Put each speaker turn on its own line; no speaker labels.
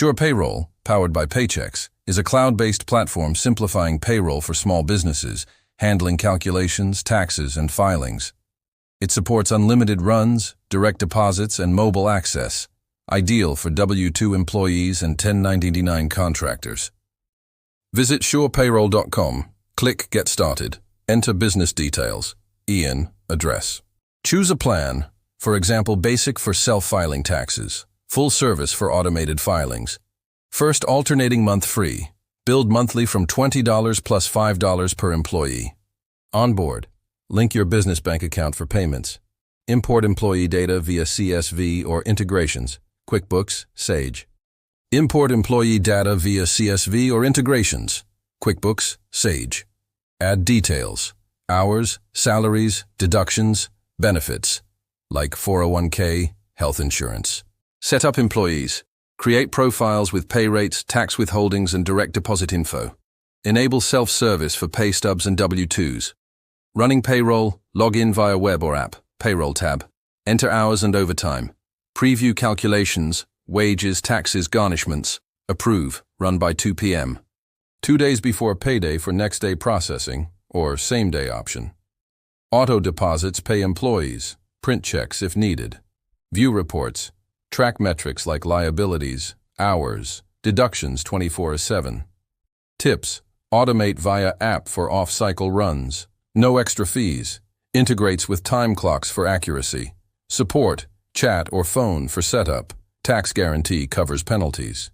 SurePayroll, powered by Paychex, is a cloud-based platform simplifying payroll for small businesses, handling calculations, taxes, and filings. It supports unlimited runs, direct deposits, and mobile access, ideal for W-2 employees and 1099 contractors. Visit surepayroll.com, click Get Started, enter business details, IAN, address. Choose a plan, for example basic for self-filing taxes, full service for automated filings. First alternating month free, billed monthly from $20 plus $5 per employee. Onboard, link your business bank account for payments. Import employee data via CSV or integrations, QuickBooks, Sage. Import employee data via CSV or integrations, QuickBooks, Sage. Add details, hours, salaries, deductions, benefits, like 401k, health insurance. Set up employees. Create profiles with pay rates, tax withholdings, and direct deposit info. Enable self-service for pay stubs and W-2s. Running payroll, log in via web or app, Payroll tab. Enter hours and overtime. Preview calculations, wages, taxes, garnishments. Approve, run by 2 p.m. 2 days before payday for next day processing, or same day option. Auto deposits pay employees, print checks if needed. View reports, track metrics like liabilities, hours, deductions 24/7. Tips, automate via app for off-cycle runs. No extra fees. Integrates with time clocks for accuracy. Support, chat or phone for setup. Tax guarantee covers penalties.